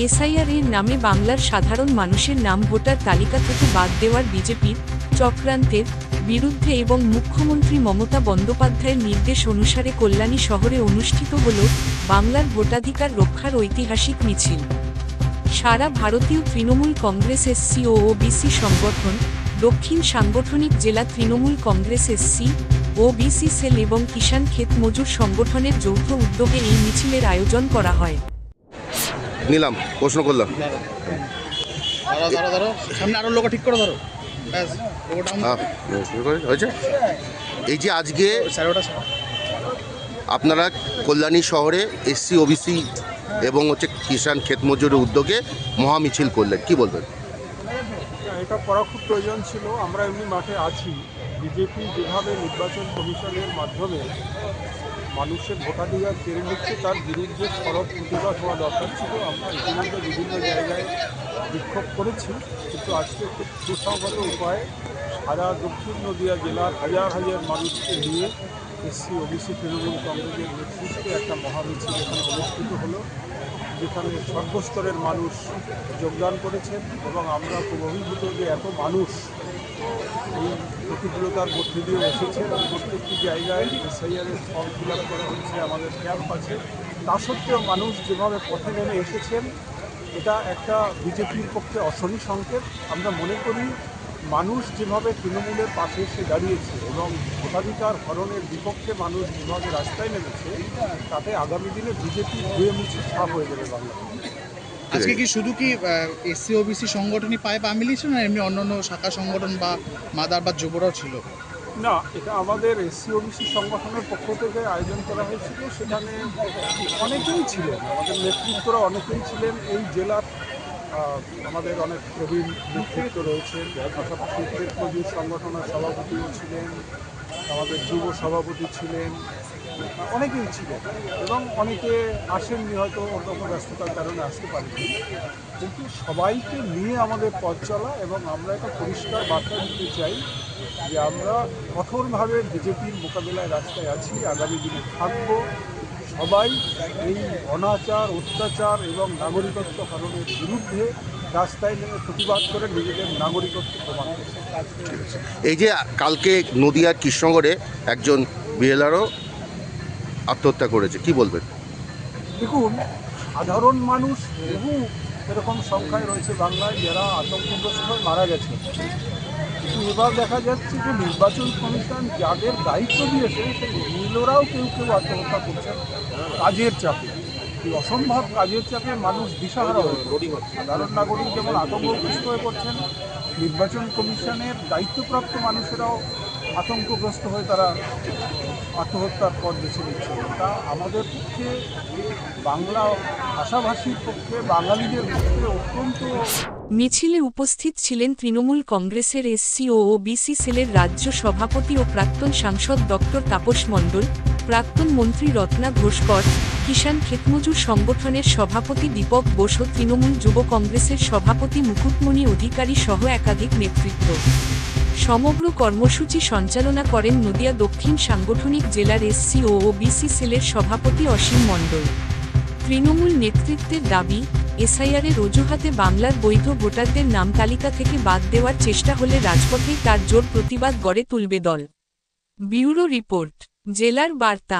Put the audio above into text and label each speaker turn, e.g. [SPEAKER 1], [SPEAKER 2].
[SPEAKER 1] SIR এর নামে বাংলার সাধারণ মানুষের নাম ভোটার তালিকা থেকে বাদ দেওয়ার বিজেপির চক্রান্তের বিরুদ্ধে এবং মুখ্যমন্ত্রী মমতা বন্দ্যোপাধ্যায়ের নির্দেশ অনুসারে কল্যাণী শহরে অনুষ্ঠিত হল বাংলার ভোটাধিকার রক্ষার ঐতিহাসিক মিছিল। সারা ভারতীয় তৃণমূল কংগ্রেস এসসি ও ওবিসি সংগঠন, দক্ষিণ সাংগঠনিক জেলা Trinamool Congress SC OBC cell এবং কিষাণ ক্ষেত মজুর সংগঠনের যৌথ উদ্যোগে এই মিছিলের আয়োজন করা হয়।
[SPEAKER 2] নিলাম প্রশ্ন করলাম
[SPEAKER 3] সামনে আরো লোক ঠিক করে ধরো
[SPEAKER 2] হয়েছে। এই যে আজকে আপনারা কল্যাণী শহরে এসসি ওবিসি এবং কিষাণ ক্ষেত মজুরের উদ্যোগে মহামিছিল করলেন, কি বলবেন?
[SPEAKER 4] এটা করা খুব প্রয়োজন ছিল। আমরা এমনি মাঠে আছি, বিজেপি যেভাবে নির্বাচন কমিশনের মাধ্যমে মানুষের ভোটাধিকার কেড়ে নিচ্ছে তার বিরুদ্ধে সরব প্রতিবাদ হওয়া দরকার ছিল। আমরা ইতিমধ্যে বিভিন্ন জায়গায় বিক্ষোভ করেছি, কিন্তু আজকে খুব সুসংগত উপায়ে সারা দক্ষিণ নদিয়া জেলার হাজার হাজার মানুষকে নিয়ে এসসি ওবিসি তৃণমূল কংগ্রেসের নেতৃত্বে একটা মহামিছিল এখানে অনুষ্ঠিত হলো, যেখানে সর্বস্তরের মানুষ যোগদান করেছেন এবং আমরা খুব অভিভূত যে এত মানুষ এই প্রতিকূলতার মধ্যে দিয়ে এসেছেন। প্রত্যেকটি জায়গায় এসআইআরের ফর্ম ফিল আপ করা হচ্ছে, আমাদের ক্যাম্প আছে, তা সত্ত্বেও মানুষ যেভাবে পথে নেমে এসেছেন এটা একটা বিজেপির পক্ষে অশনি সংকেত। আমরা মনে করি মানুষ যেভাবে তৃণমূলের পাশে এসে দাঁড়িয়েছে এবং ভোটাধিকার হরণের বিপক্ষে মানুষ যেভাবে রাস্তায় নেমেছে, তাতে আগামী দিনে বিজেপি ধুয়ে মুছে ছাপ হয়ে যাবে বাংলা।
[SPEAKER 3] আজকে কি শুধু কি এসসি ওবিসি সংগঠনই পায়ে পা মিলিয়েছিল না এমনি অন্যান্য শাখা সংগঠন বা মাদার বা যুবরাও ছিল?
[SPEAKER 4] না, এটা আমাদের এসসি ওবিসি সংগঠনের পক্ষ থেকে আয়োজন করা হয়েছিল। সেখানে অনেকেই ছিলেন, আমাদের নেতৃত্বরা অনেকেই ছিলেন। এই জেলার আমাদের অনেক প্রবীণ নেতৃত্ব রয়েছেন, পাশাপাশি ক্ষেত মজুর সংগঠনের সভাপতিও ছিলেন, আমাদের যুব সভাপতি ছিলেন, অনেকেই ছিলেন এবং অনেকে আসেননি, হয়তো অন্য ব্যস্ততার কারণে আসতে পারেনি। কিন্তু সবাইকে নিয়ে আমাদের পথ চলা এবং আমরা একটা পরিষ্কার বার্তা দিতে চাই যে আমরা কঠোরভাবে বিজেপির মোকাবিলায় রাস্তায় আছি, আগামী দিনে থাকব। সবাই এই অনাচার, অত্যাচার এবং নাগরিকত্ব হরণের বিরুদ্ধে রাস্তায় নেমে প্রতিবাদ করে নিজেদের নাগরিকত্ব প্রমাণ করছে।
[SPEAKER 2] এই যে কালকে নদিয়ার কৃষ্ণগড়ে একজন বিএলআরও আত্মহত্যা করেছে, কি বলবেন?
[SPEAKER 4] দেখুন, সাধারণ মানুষ বহু এরকম সংখ্যায় রয়েছে বাংলায় যারা আতঙ্কগ্রস্ত হয়ে মারা গেছে, কিন্তু এবার দেখা যাচ্ছে যে নির্বাচন কমিশন যাদের দায়িত্ব দিয়েছে সেই বিএলওরাও কেউ কেউ আত্মহত্যা করছেন কাজের চাপে। এই অসম্ভব কাজের চাপে মানুষ দিশাহারা হয়ে পড়ছে। সাধারণ নাগরিক যেমন আতঙ্কগ্রস্ত হয়ে পড়ছেন, নির্বাচন কমিশনের দায়িত্বপ্রাপ্ত মানুষেরাও আতঙ্কগ্রস্ত হয়ে তারা আত্মহত্যার পথ বেছে নিচ্ছে। এটা আমাদের পক্ষে, বাংলা ভাষাভাষীর পক্ষে, বাঙালিদের পক্ষে অত্যন্ত।
[SPEAKER 1] মিছিলে উপস্থিত ছিলেন তৃণমূল কংগ্রেসের এসসি ও ওবিসি সেলের রাজ্য সভাপতি ও প্রাক্তন সাংসদ ডক্টর তাপস মণ্ডল, প্রাক্তন মন্ত্রী রত্না ঘোষকর, কিষাণ ক্ষেতমজুর সংগঠনের সভাপতি দীপক বোস ও তৃণমূল যুব কংগ্রেসের সভাপতি মুকুটমণি অধিকারী সহ একাধিক নেতৃত্ব। সমগ্র কর্মসূচি সঞ্চালনা করেন নদিয়া দক্ষিণ সাংগঠনিক জেলার এসসি ও ওবিসি সেলের সভাপতি অসীম মণ্ডল। তৃণমূল নেতৃত্বের দাবি, এসআইআরের অজুহাতে বাংলার বৈধ ভোটারদের নাম তালিকা থেকে বাদ দেওয়ার চেষ্টা হলে রাজপথেই তার জোর প্রতিবাদ গড়ে তুলবে দল। ব্যুরো রিপোর্ট, জেলার বার্তা।